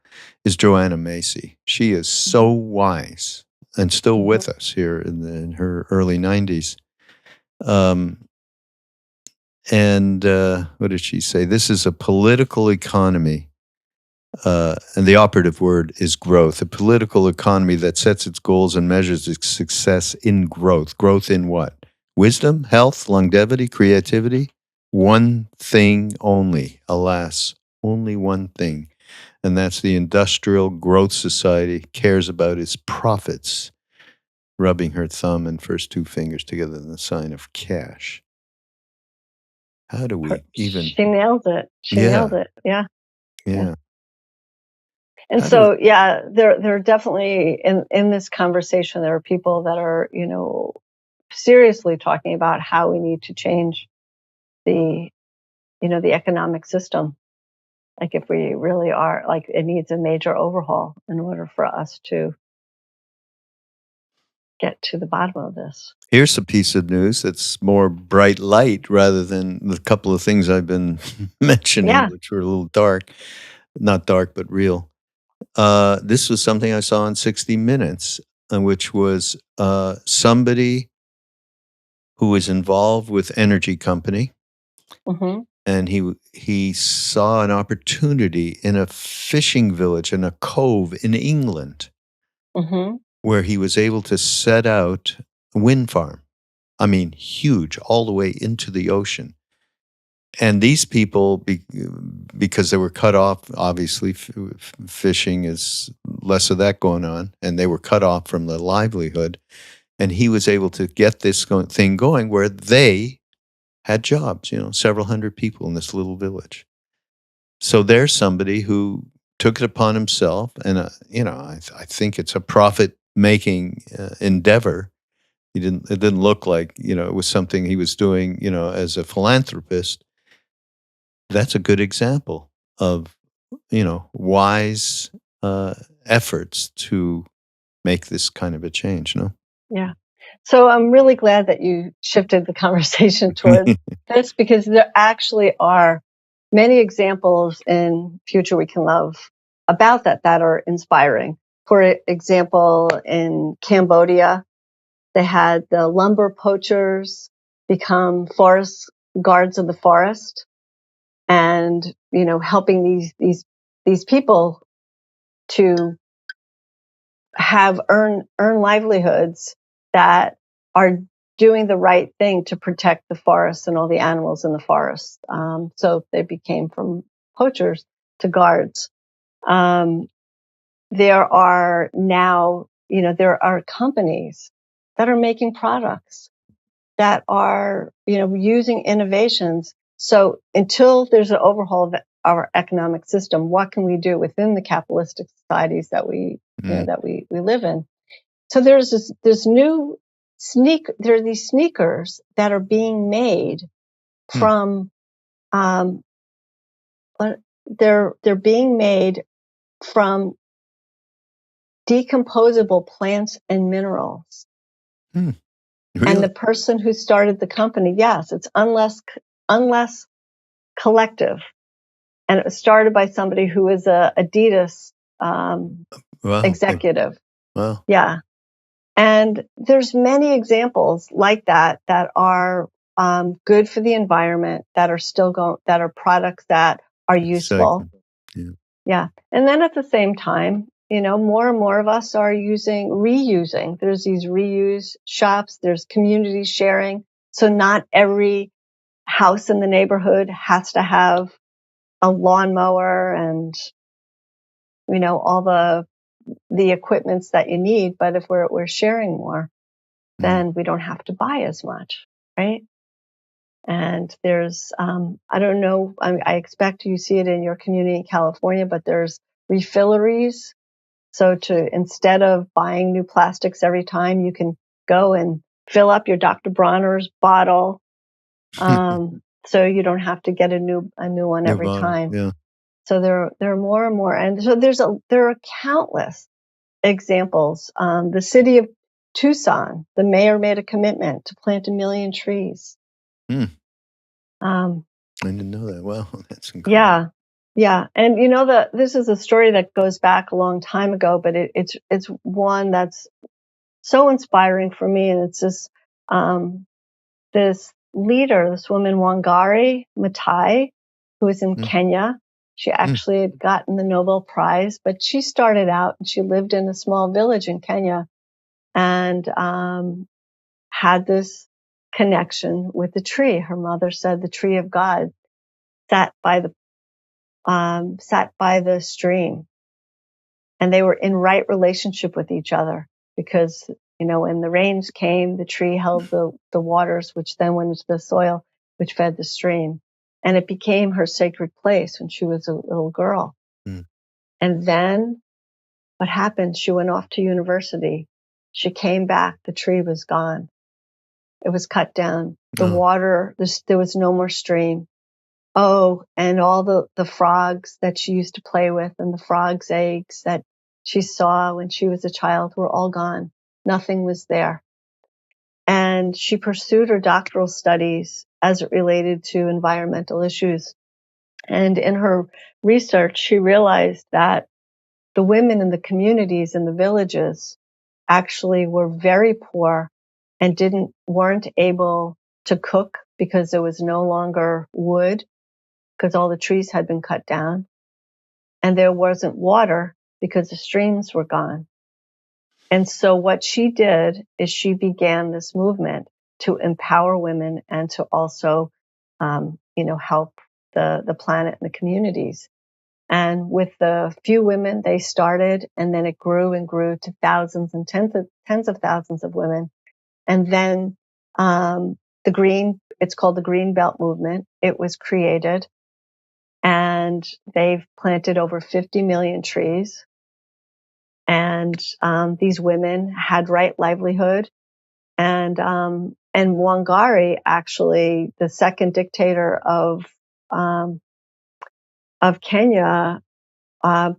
is Joanna Macy. She is so wise and still with us here in her early 90s. And what did she say? This is a political economy, and the operative word is growth. A political economy that sets its goals and measures its success in growth. Growth in what? Wisdom, health, longevity, creativity? One thing only, alas, only one thing. And that's the industrial growth society cares about its profits, rubbing her thumb and first two fingers together in the sign of cash. How do we even... She nailed it. She nailed it. Yeah. Yeah. And so, there are definitely in this conversation, there are people that are, seriously talking about how we need to change the economic system. Like if we really are, like it needs a major overhaul in order for us to get to the bottom of this. Here's a piece of news that's more bright light rather than the couple of things I've been mentioning, which were a little dark. Not dark, but real. This was something I saw in 60 Minutes, which was somebody who was involved with energy company. And he saw an opportunity in a fishing village, in a cove in England, where he was able to set out a wind farm. I mean, huge, all the way into the ocean. And these people, because they were cut off, obviously, fishing is less of that going on, and they were cut off from the livelihood. And he was able to get this thing going where they had jobs, several hundred people in this little village. So there's somebody who took it upon himself, and I think it's a profit-making endeavor. It didn't look like it was something he was doing as a philanthropist. That's a good example of wise efforts to make this kind of a change. No. Yeah. So I'm really glad that you shifted the conversation towards this, because there actually are many examples in Future We Can Love about that are inspiring. For example, in Cambodia, they had the lumber poachers become forest guards of the forest, and helping these people to earn livelihoods that are doing the right thing to protect the forest and all the animals in the forest. So they became from poachers to guards. There are now, there are companies that are making products that are, using innovations. So until there's an overhaul of our economic system, what can we do within the capitalistic societies that we, that we live in? So there's new there are these sneakers that are being made from, they're being made from decomposable plants and minerals. Really? And the person who started the company, yes, it's unless collective. And it was started by somebody who was a Adidas executive. Wow. Yeah. And there's many examples like that are good for the environment, that are still that are products that are useful. Yeah. And then at the same time, more and more of us are reusing. There's these reuse shops, there's community sharing. So not every house in the neighborhood has to have a lawnmower and, all the equipments that you need. But if we're sharing more, then we don't have to buy as much, right? And there's, I don't know, I expect you see it in your community in California, but there's refilleries. So instead of buying new plastics every time, you can go and fill up your Dr. Bronner's bottle. So you don't have to get a new one every time. Yeah. So there are more and more. And so there are countless examples. The city of Tucson, the mayor made a commitment to plant 1 million trees. I didn't know that. Wow, that's incredible. Yeah. And this is a story that goes back a long time ago, but it's one that's so inspiring for me. And it's this leader, this woman, Wangari Maathai, who was in Kenya. She actually had gotten the Nobel Prize, but she started out and she lived in a small village in Kenya and had this connection with the tree. Her mother said the tree of God sat by the stream, and they were in right relationship with each other because when the rains came, the tree held the waters, which then went into the soil, which fed the stream, and it became her sacred place when she was a little girl. And then what happened? She went off to university. She came back. The tree was gone. It was cut down. The water, there was no more stream. Oh, and all the frogs that she used to play with and the frogs' eggs that she saw when she was a child were all gone. Nothing was there. And she pursued her doctoral studies as it related to environmental issues. And in her research, she realized that the women in the communities in the villages actually were very poor and weren't able to cook because there was no longer wood because all the trees had been cut down, and there wasn't water because the streams were gone. And so what she did is she began this movement to empower women and to also, help the planet and the communities. And with the few women they started, and then it grew and grew to thousands and tens of thousands of women. And then it's called the Green Belt Movement. It was created, and they've planted over 50 million trees. And these women had right livelihood. And Wangari, actually, the second dictator of Kenya,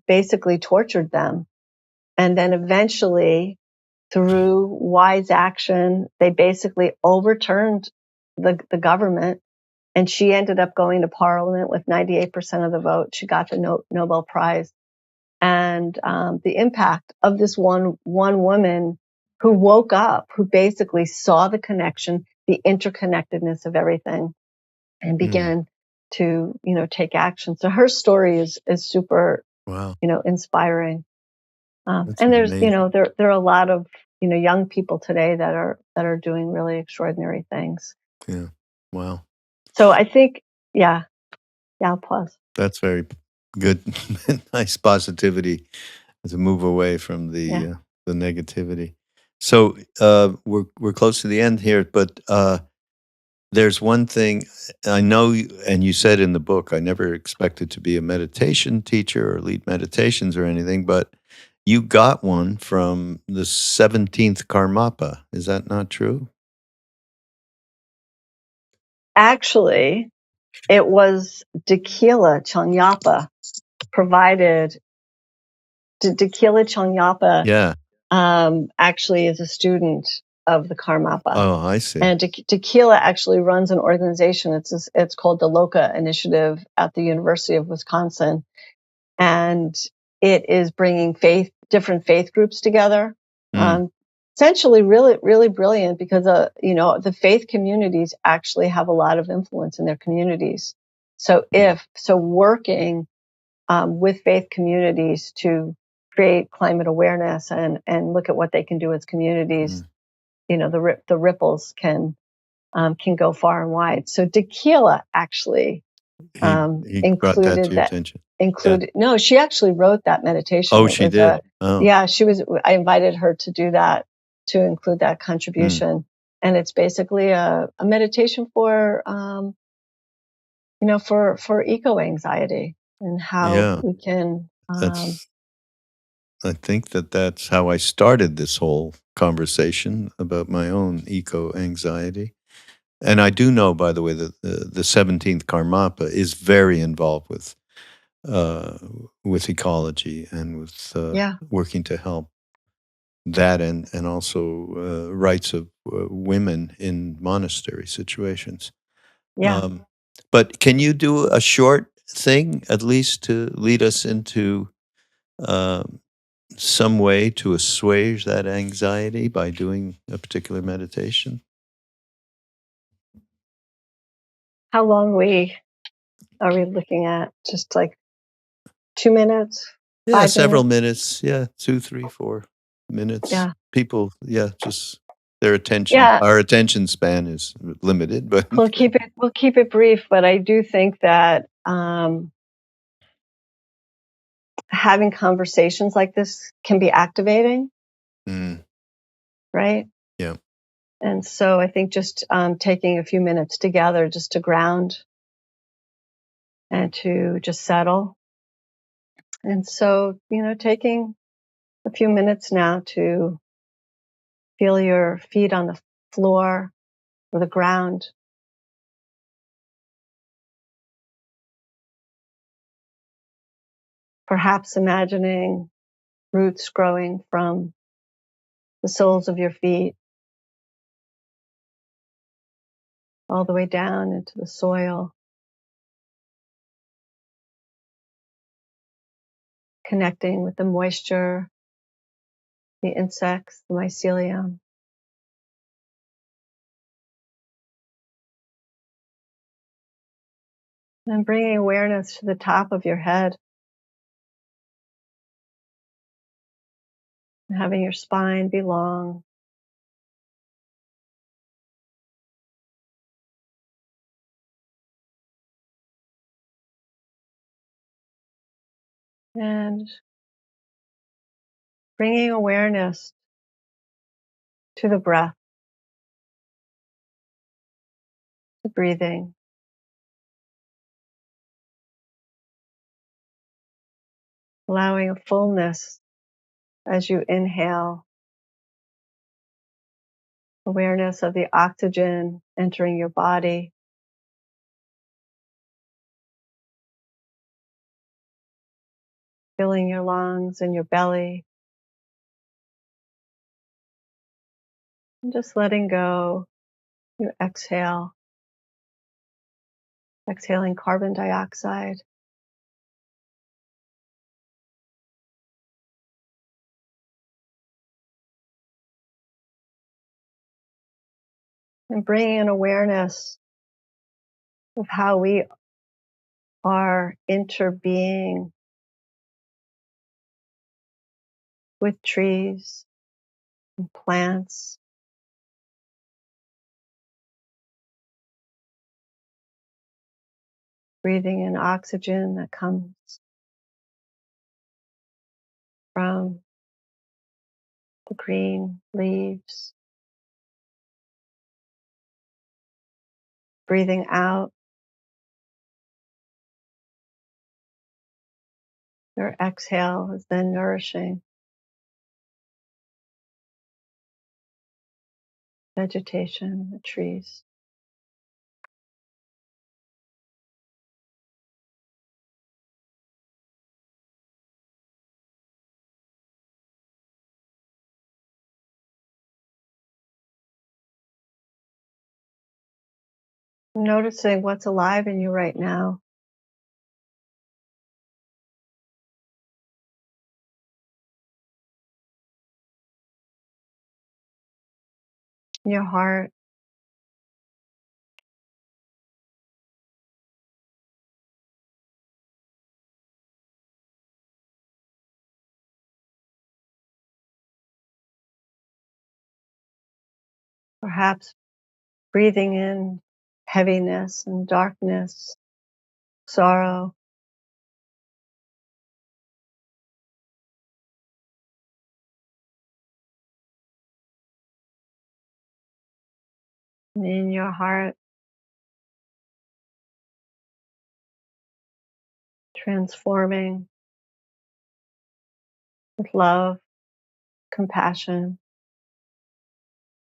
basically tortured them. And then eventually, through wise action, they basically overturned the government. And she ended up going to parliament with 98% of the vote. She got the Nobel Prize. And the impact of this one woman who woke up, who basically saw the connection, the interconnectedness of everything, and began to, take action. So her story is super, inspiring. And there's, amazing. there are a lot of, young people today that are doing really extraordinary things. Yeah. Wow. So I think, I'll pause. That's very good. Nice positivity to move away from the negativity. So we're close to the end here, but there's one thing I know, and you said in the book, I never expected to be a meditation teacher or lead meditations or anything, but you got one from the 17th Karmapa. Is that not true? Actually, it was Dakila Changyapa provided. Dakila Changyapa actually is a student of the Karmapa. Oh, I see. And Tequila actually runs an organization. It's called the LOCA Initiative at the University of Wisconsin, and it is bringing different faith groups together. Essentially, really, really brilliant because the faith communities actually have a lot of influence in their communities. So working with faith communities to create climate awareness and look at what they can do as communities, the ripples can go far and wide. So Tequila actually he brought that to your attention. No, she actually wrote that meditation. Oh, she did. Yeah, I invited her to do that, to include that contribution. And it's basically a meditation for for eco anxiety and how we can. I think that's how I started this whole conversation about my own eco anxiety. And I do know, by the way, that the 17th Karmapa is very involved with ecology and with working to help that and also rights of women in monastery situations. Yeah. But can you do a short thing, at least to lead us into some way to assuage that anxiety by doing a particular meditation? How long are we looking at? Just like 2 minutes? Yeah, 5 several minutes? minutes. Yeah, 2, 3, 4 minutes. Yeah. People, just their attention. Yeah. Our attention span is limited, but we'll keep it brief. But I do think that having conversations like this can be activating, right? Yeah. And so I think just taking a few minutes together just to ground and to just settle. And so, taking a few minutes now to feel your feet on the floor or the ground. Perhaps imagining roots growing from the soles of your feet all the way down into the soil, connecting with the moisture, the insects, the mycelium. And bringing awareness to the top of your head, and having your spine be long. And bringing awareness to the breath, the breathing. Allowing a fullness as you inhale. Awareness of the oxygen entering your body. Filling your lungs and your belly. And just letting go. You exhale. Exhaling carbon dioxide. And bringing an awareness of how we are interbeing with trees and plants. Breathing in oxygen that comes from the green leaves. Breathing out. Your exhale is then nourishing vegetation, the trees. Noticing what's alive in you right now. Your heart. Perhaps breathing in heaviness and darkness, sorrow. And in your heart, transforming with love, compassion,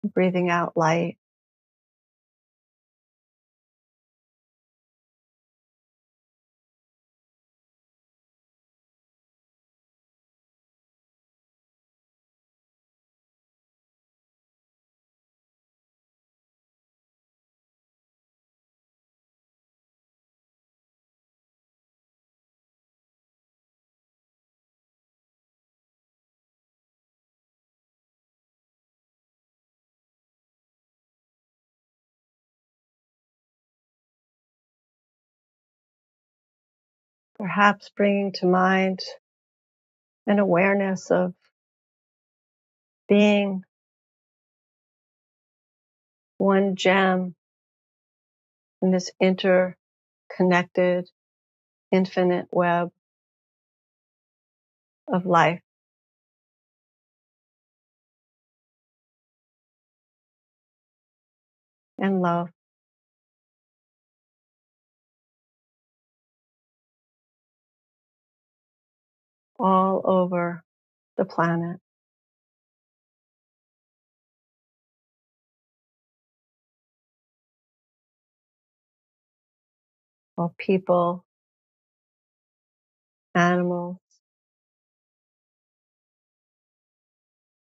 breathing out light. Perhaps bringing to mind an awareness of being one gem in this interconnected, infinite web of life and love. All over the planet. All people, animals,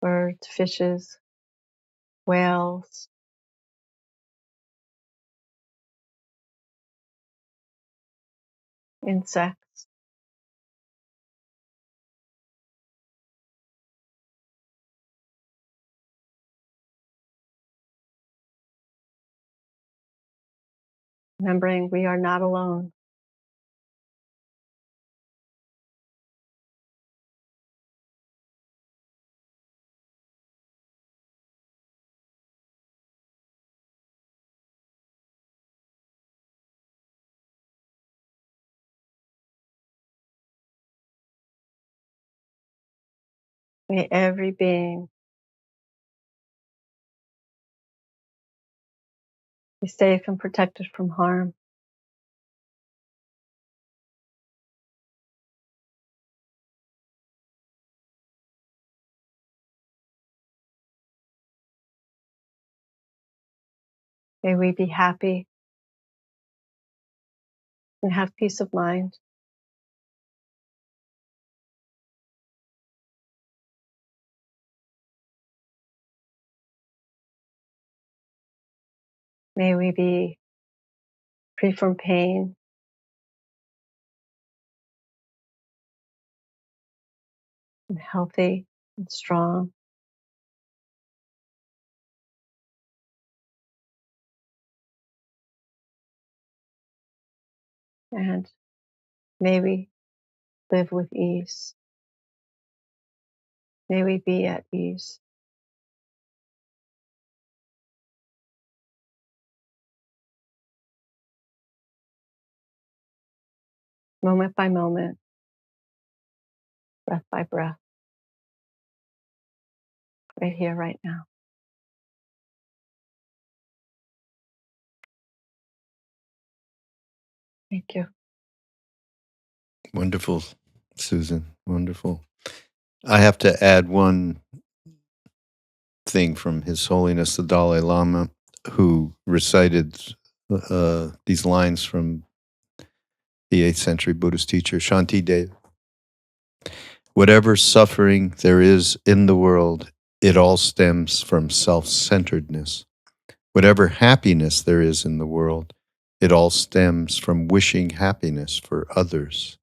birds, fishes, whales, insects. Remembering we are not alone. May every being be safe and protected from harm. May we be happy and have peace of mind. May we be free from pain, and healthy and strong. And may we live with ease. May we be at ease. Moment by moment, breath by breath, right here, right now. Thank you. Wonderful, Susan. Wonderful. I have to add one thing from His Holiness the Dalai Lama, who recited these lines from the 8th century Buddhist teacher, Shantideva. Whatever suffering there is in the world, it all stems from self-centeredness. Whatever happiness there is in the world, it all stems from wishing happiness for others.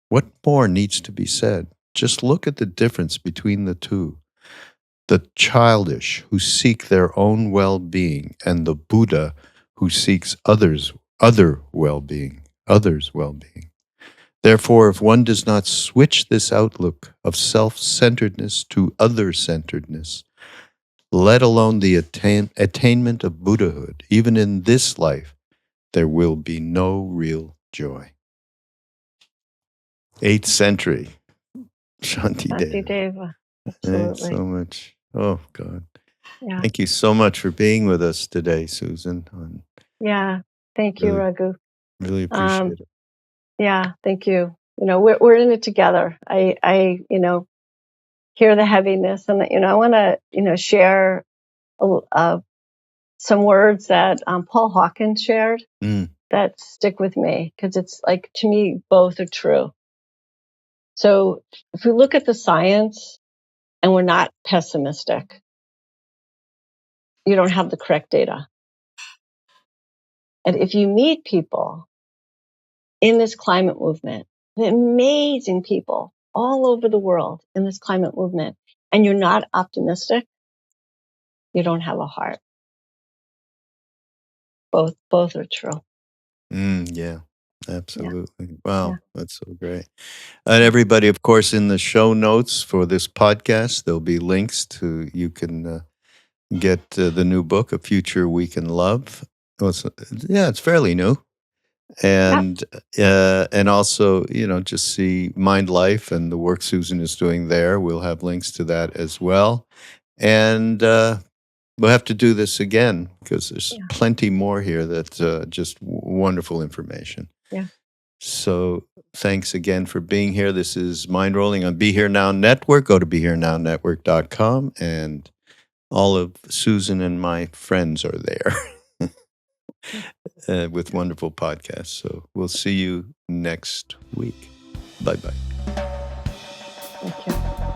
What more needs to be said? Just look at the difference between the two. The childish who seek their own well-being and the Buddha who seeks others' well-being. Therefore, if one does not switch this outlook of self-centeredness to other-centeredness, let alone the attainment of Buddhahood, even in this life, there will be no real joy. 8th century, Shantideva. Deva. Thanks Absolutely. so much. Oh, God. Yeah. Thank you so much for being with us today, Susan. Yeah. Thank you, Really, Raghu. really appreciate it. Yeah. Thank you. We're in it together. I hear the heaviness, and I want to share some words that Paul Hawkins shared that stick with me, because it's like, to me, both are true. So if we look at the science and we're not pessimistic, you don't have the correct data. And if you meet people in this climate movement, the amazing people all over the world in this climate movement, and you're not optimistic, you don't have a heart. Both are true. Yeah, absolutely. Wow, Yeah. that's so great. And everybody, of course, in the show notes for this podcast, there'll be links to, you can get the new book, A Future We Can Love. Well, it's fairly new. And also, just see Mind Life and the work Susan is doing there. We'll have links to that as well. And we'll have to do this again, because there's plenty more here that's just wonderful information. Yeah. So thanks again for being here. This is Mindrolling on Be Here Now Network. Go to BeHereNowNetwork.com, and all of Susan and my friends are there. With wonderful podcasts. So we'll see you next week. Bye-bye. Thank you.